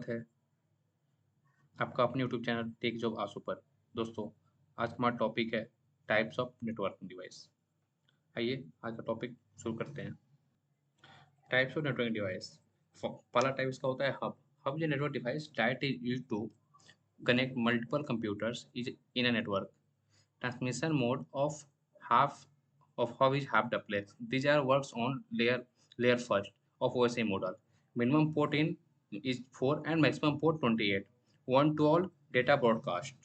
स्वागत है आपका अपने यूट्यूब चैनल टेक जॉब आंसू पर। दोस्तों, आज का हमारा टॉपिक है टाइप्स ऑफ नेटवर्किंग डिवाइस। आइए आज का टॉपिक शुरू करते हैं। Types of networking device. पहला टाइप इसका होता है hub. Hub is network device that is used to connect multiple computers is in a network. Transmission mode half of hub is half duplex. These are works on layer first of OSI model. Minimum port in is 4 and maximum port 28. One to all data broadcast.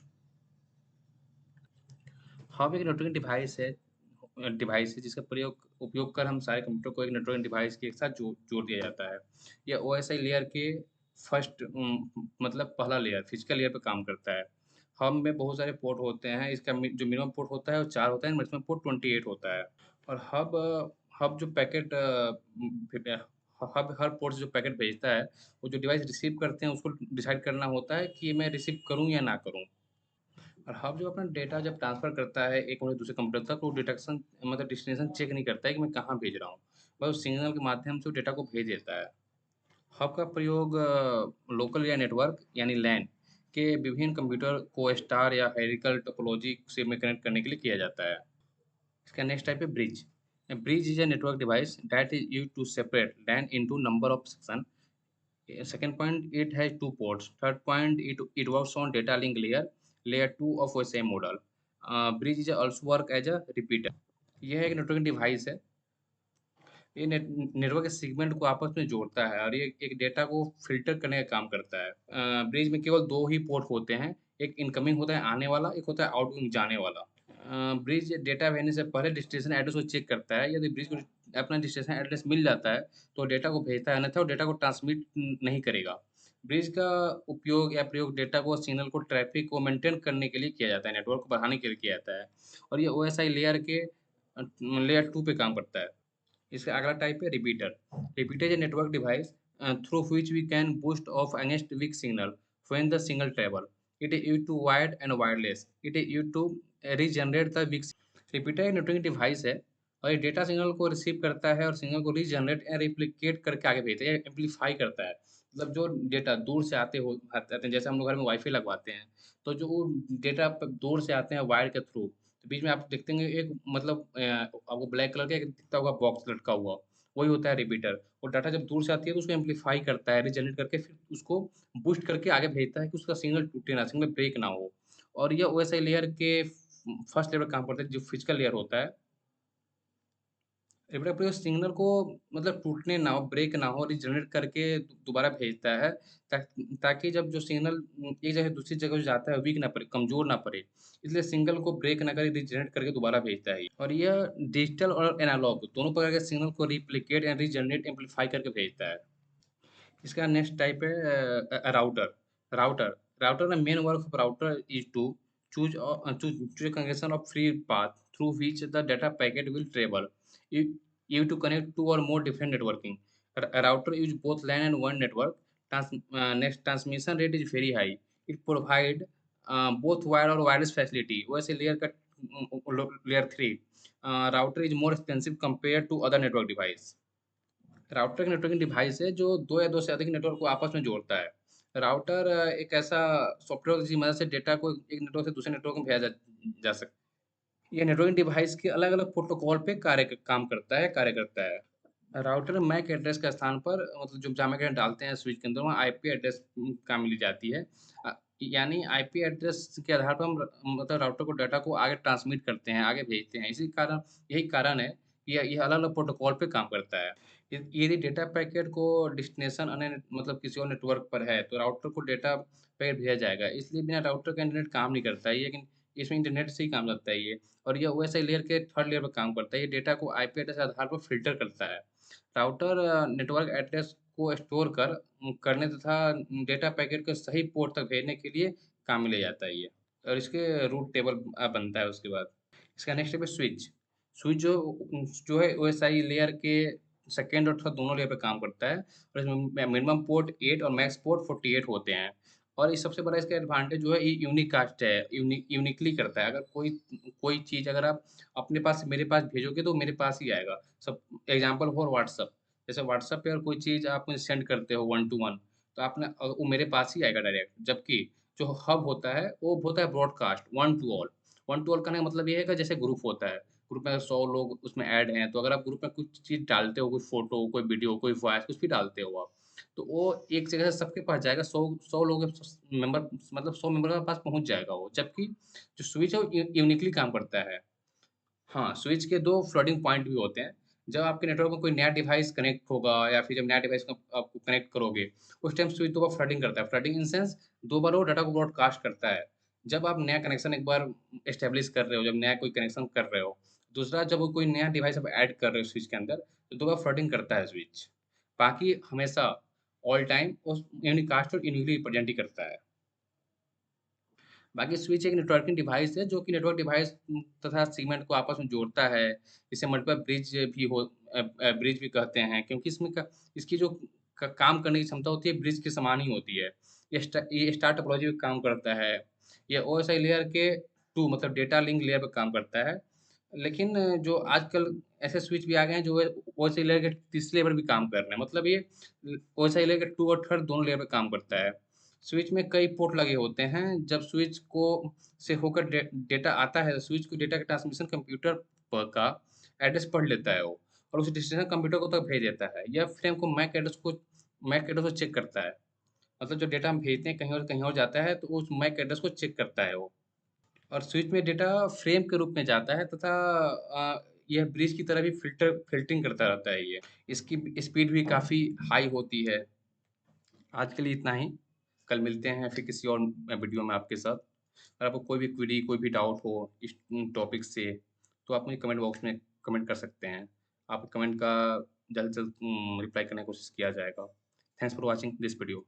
Hub एक networking device है जिसका प्रयोग उपयोग कर हम सारे computer को एक नेटवर्किंग डिवाइस के एक साथ जोड़ दिया जाता है। यह ओएसआई लेयर के फर्स्ट मतलब पहला लेयर फिजिकल लेयर पे काम करता है। हब में बहुत सारे पोर्ट होते हैं। इसका जो मिनिमम पोर्ट होता है वो 4 होता है, मैक्सिमम पोर्ट 28 होता है। और हब जो पैकेट हब हर पोर्ट से जो पैकेट भेजता है, वो जो डिवाइस रिसीव करते हैं उसको डिसाइड करना होता है कि मैं रिसीव करूँ या ना करूँ। और हब जो अपना डेटा जब ट्रांसफ़र करता है एक कंप्यूटर दूसरे कंप्यूटर तक, तो डिटेक्शन मतलब डेस्टिनेशन चेक नहीं करता है कि मैं कहाँ भेज रहा हूँ। बस उस सिग्नल के माध्यम से वो डेटा को भेज देता है। हब का प्रयोग लोकल या नेटवर्क यानी लैन के विभिन्न कंप्यूटर को स्टार या हेरिकल टोपोलॉजी से में कनेक्ट करने के लिए किया जाता है। इसका नेक्स्ट टाइप है bridge. Bridge is a network device that is use to separate LAN into number of section. Second point, it has two ports. Third point, it works on data link layer 2 of OSI model. Bridge is also work as a repeater. यह एक networking device है। ये network के segment को आपस में जोड़ता है और ये एक डेटा को फ़िल्टर करने का काम करता है। ब्रिज में केवल 2 ही पोर्ट होते हैं, एक इनकमिंग होता है आने वाला, एक होता है आउटगोइंग जाने वाला। ब्रिज डेटा भेजने से पहले डेस्टिनेशन एड्रेस को चेक करता है। यदि ब्रिज को अपना डेस्टिनेशन एड्रेस मिल जाता है, तो डेटा को भेजता है, अन्यथा वो डेटा को ट्रांसमिट नहीं करेगा। ब्रिज का उपयोग या प्रयोग डेटा को सिग्नल को ट्रैफ़िक को मेंटेन करने के लिए किया जाता है, नेटवर्क को बढ़ाने के लिए किया जाता है और ये ओएसआई लेयर के लेयर 2 पे काम करता है। इसका अगला टाइप है repeater. Repeater is a network device through which we can boost off against weak signal when the signal travel. It is used to wired and wireless. It is used to regenerate the weak. Repeater एक networking device है और ये data signal को receive करता है और signal को regenerate या रिप्लिकेट करके आगे भेजता है या एम्पलीफाई करता है। मतलब जो डेटा दूर से आते हैं, जैसे हम लोग घर में वाईफ़ाई लगवाते हैं, तो जो वो डेटा दूर से आते हैं वायर के थ्रू, तो बीच में आप देखते होंगे एक मतलब आपको ब्लैक कलर का एक दिखता होगा बॉक्स लटका हुआ, वही होता है रिपीटर। वो डाटा जब दूर से आती है तो उसको एम्पलीफाई करता है, रीजनरेट करके फिर उसको बूस्ट करके आगे भेजता है कि उसका सिग्नल टूटे ना, सिग्नल ब्रेक ना हो। और ये ओएसआई लेयर के फर्स्ट लेवल काम करता है, जो फिजिकल लेयर होता है। रिपीटर प्रयोग सिग्नल को मतलब टूटने ना हो, ब्रेक ना हो, रीजनरेट करके दोबारा भेजता है ताकि जब जो सिग्नल एक जगह से दूसरी जगह जो जाता है वीक ना पड़े, कमज़ोर ना पड़े। इसलिए सिग्नल को ब्रेक ना करे, रीजनरेट करके दोबारा भेजता है ये। और यह डिजिटल और एनालॉग दोनों प्रकार के सिग्नल को रिप्लिकेट या रीजनरेट एम्पलीफाई करके भेजता है। इसका नेक्स्ट टाइप है router. Router router the main work of router is to choose a combination of free path through which the data packet will travel. You, you to connect two or more different networking. A router use both LAN and WAN network. Next, transmission rate is very high. It provide both wire or wireless facility. वैसे layer का layer 3 router is more expensive compared to other network device. Router एक networking device है जो 2 या 2 से अधिक network को आपस में जोड़ता है। राउटर एक ऐसा सॉफ्टवेयर जिसकी मदद से डेटा को एक नेटवर्क से दूसरे नेटवर्क में भेजा जा सकता है। ये नेटवर्किंग डिवाइस के अलग-अलग प्रोटोकॉल पे कार्य करता है। राउटर मैक एड्रेस के स्थान पर मतलब जो जहाँ मैक डालते हैं स्विच के अंदर, वहाँ आईपी एड्रेस काम मिली जाती है। अ, यानी आईपी एड्रेस के आधार पर हम मतलब राउटर को डाटा को आगे ट्रांसमिट करते हैं, आगे भेजते हैं। इसी कारण यही कारण है कि यह अलग-अलग प्रोटोकॉल पे काम करता है। यदि डेटा पैकेट को डेस्टिनेशन अन्य मतलब किसी और नेटवर्क पर है, तो राउटर को डेटा पैकेट भेजा जाएगा। इसलिए बिना राउटर का इंटरनेट काम नहीं करता है, लेकिन इसमें इंटरनेट से ही काम करता है ये। और ये ओएसआई लेयर के थर्ड लेयर पर काम करता है। ये डेटा को आईपी एड्रेस के आधार पर फ़िल्टर करता है। राउटर नेटवर्क एड्रेस को स्टोर करने तथा डेटा पैकेट को सही पोर्ट तक भेजने के लिए काम में लिया जाता है ये। और इसके रूट टेबल बनता है उसके बाद। इसका नेक्स्ट स्टेप है स्विच। स्विच जो है ओएसआई लेयर के सेकंड और थर्ड दोनों लेयर पे काम करता है और इसमें मिनिमम पोर्ट 8 और मैक्स पोर्ट 48 होते हैं। और इस सबसे बड़ा इसका एडवांटेज जो है ये यूनिकास्ट है, यूनिकली करता है। अगर कोई कोई चीज़ अगर आप अपने पास से मेरे पास भेजोगे तो मेरे पास ही आएगा। सब एग्ज़ाम्पल फॉर व्हाट्सएप, जैसे व्हाट्सएप पे अगर कोई चीज़ आप मुझे सेंड करते हो वन टू वन, तो आपने वो मेरे पास ही आएगा डायरेक्ट। जबकि जो हब होता है, वो होता है broadcast, one two all. One two all कहने का मतलब ये है कि जैसे ग्रुप होता है, ग्रुप में अगर 100 लोग उसमें ऐड हैं, तो अगर आप ग्रुप में कुछ चीज़ डालते हो, कोई फ़ोटो, कोई वीडियो, कोई वॉइस कुछ भी डालते हो आप, तो वो एक जगह से सबके पास जाएगा, 100 लोगों के मेंबर, मतलब 100 मेंबर के पास पहुँच जाएगा वो। जबकि जो स्विच है वो यूनिकली काम करता है। हाँ, स्विच के 2 फ्लोटिंग पॉइंट भी होते हैं। जब आपके नेटवर्क में कोई नया डिवाइस कनेक्ट होगा या फिर जब नया डिवाइस को आप कनेक्ट करोगे, उस टाइम स्विच 2 बार फ्लडिंग करता है। फ्लडिंग इन सेंस 2 बार वो डाटा को ब्रॉडकास्ट करता है। जब आप नया कनेक्शन एक बार एस्टेब्लिश कर रहे हो, जब नया कोई कनेक्शन कर रहे हो, दूसरा जब वो कोई नया डिवाइस आप ऐड कर रहे हो स्विच के अंदर, तो 2 बार फ्लडिंग करता है स्विच। बाकी हमेशा ऑल टाइम उस यूनिकास्ट और यूनिकली रिप्रेजेंट ही करता है। बाकी स्विच एक नेटवर्किंग डिवाइस है जो कि नेटवर्क डिवाइस तथा सेगमेंट को आपस में जोड़ता है। इसे मल्टीपल ब्रिज भी ब्रिज भी कहते हैं, क्योंकि इसकी जो काम करने की क्षमता होती है ब्रिज के समान ही होती है। ये स्टार टोपोलॉजी पे काम करता है। ये ओएसआई लेयर के टू मतलब डेटा लिंक लेयर पे काम करता है। लेकिन जो आजकल ऐसे स्विच भी आ गए हैं जो ओएसआई लेयर के तीसरे लेयर पे भी काम कर रहे हैं। मतलब ये ओएसआई लेयर के टू और थर्ड दोनों लेयर पे काम करता है। स्विच में कई पोर्ट लगे होते हैं। जब स्विच को से होकर डेटा आता है, तो स्विच को डेटा के ट्रांसमिशन कंप्यूटर का एड्रेस पढ़ लेता है वो, और उस डेस्टिनेशन कंप्यूटर को तक भेज देता है। यह फ्रेम को मैक एड्रेस को चेक करता है। मतलब जो डेटा हम भेजते हैं कहीं और जाता है, तो उस मैक एड्रेस को चेक करता है वो। और स्विच में डेटा फ्रेम के रूप में जाता है तथा यह ब्रिज की तरह भी फ़िल्टरिंग करता रहता है ये। इसकी स्पीड भी काफ़ी हाई होती है। आज के लिए इतना ही। कल मिलते हैं फिर किसी और वीडियो में आपके साथ। अगर आपको कोई भी क्वेरी, कोई भी डाउट हो इस टॉपिक से, तो आप मुझे कमेंट बॉक्स में कमेंट कर सकते हैं। आप कमेंट का जल्द से जल्द रिप्लाई करने की कोशिश किया जाएगा। Thanks for watching this video.